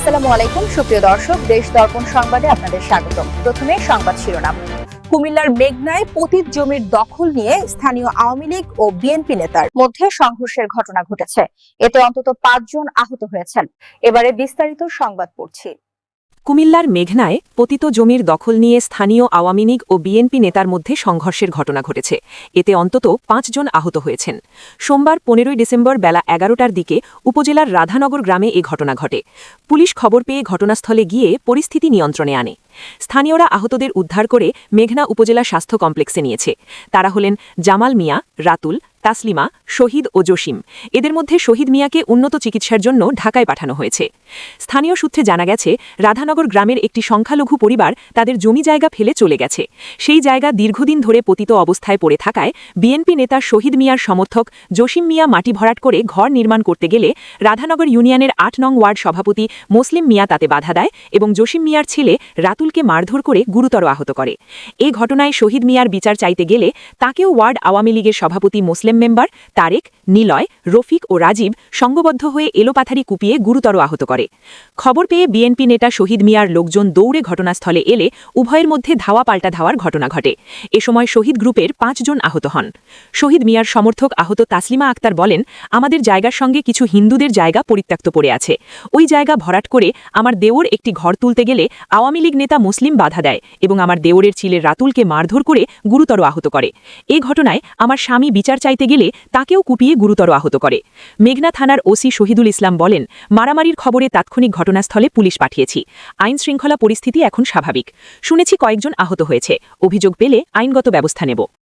আসসালামু আলাইকুম সুপ্রিয় দর্শক, দেশ দর্পণ সংবাদে আপনাদের স্বাগতম। প্রথমে সংবাদ শিরোনাম। কুমিল্লার মেঘনায় পতিত জমির দখল নিয়ে স্থানীয় আওয়ামী লীগ ও বিএনপি নেতার মধ্যে সংঘর্ষের ঘটনা ঘটেছে। এতে অন্তত ৫ জন আহত হয়েছেন। এবারে বিস্তারিত সংবাদ পড়ছি। কুমিল্লার মেঘনায় পতিত জমির দখল নিয়ে স্থানীয় আওয়ামী লীগ ও বিএনপি নেতার মধ্যে সংঘর্ষের ঘটনা ঘটেছে। এতে অন্তত ৫ জন আহত হয়েছেন। সোমবার ১৫ ডিসেম্বর বেলা ১১টার দিকে উপজেলার রাধানগর গ্রামে এ ঘটনা ঘটে। পুলিশ খবর পেয়ে ঘটনাস্থলে গিয়ে পরিস্থিতি নিয়ন্ত্রণে আনে। স্থানীয়রা আহতদের উদ্ধার করে মেঘনা উপজেলা স্বাস্থ্য কমপ্লেক্সে নিয়েছে। তারা হলেন জামাল মিয়া, রাতুল, তাসলিমা, শহীদ ও জসিম। এদের মধ্যে শহীদ মিয়াকে উন্নত চিকিৎসার জন্য ঢাকায় পাঠানো হয়েছে। স্থানীয় সূত্রে জানা গেছে, রাধানগর গ্রামের একটি সংখ্যালঘু পরিবার তাদের জমি জায়গা ফেলে চলে গেছে। সেই জায়গা দীর্ঘদিন ধরে পতিত অবস্থায় পড়ে থাকায় বিএনপি নেতা শহীদ মিয়ার সমর্থক জসিম মিয়া মাটি ভরাট করে ঘর নির্মাণ করতে গেলে রাধানগর ইউনিয়নের ৮ নং ওয়ার্ড সভাপতি মুসলিম মিয়া তাতে বাধা দেয় এবং জসিম মিয়ার ছেলে রাতুলকে মারধর করে গুরুতর আহত করে। এ ঘটনায় শহীদ মিয়ার বিচার চাইতে গেলে তাকেও ওয়ার্ড আওয়ামী লীগের সভাপতি মুসলিম মেম্বার তারেক, নিলয়, রফিক ও রাজীব সংঘবদ্ধ হয়ে এলোপাথারি কুপিয়ে গুরুতর আহত করে। খবর পেয়ে বিএনপি নেতা শহীদ মিয়ার লোকজন দৌড়ে ঘটনাস্থলে এলে উভয়ের মধ্যে ধাওয়া পাল্টা ধাওয়ার ঘটনা ঘটে। এ সময় শহীদ গ্রুপের ৫ জন আহত হন। শহীদ মিয়ার সমর্থক আহত তাসলিমা আক্তার বলেন, আমাদের জায়গার সঙ্গে কিছু হিন্দুদের জায়গা পরিত্যক্ত পড়ে আছে। ওই জায়গা ভরাট করে আমার দেওর একটি ঘর তুলতে গেলে আওয়ামী লীগ নেতা মুসলিম বাধা দেয় এবং আমার দেওরের ছেলে রাতুলকে মারধর করে গুরুতর আহত করে। এ ঘটনায় আমার স্বামী বিচার চাইতে গেলে তাকেও কুপিয়ে গুরুতর আহত করে। মেঘনা থানার ওসি শহীদুল ইসলাম বলেন, মারামারির খবরে তাৎক্ষণিক ঘটনাস্থলে পুলিশ পাঠিয়েছি। আইন শৃঙ্খলা পরিস্থিতি এখন স্বাভাবিক। শুনেছি কয়েকজন আহত হয়েছে। অভিযোগ পেলে আইনগত ব্যবস্থা নেব।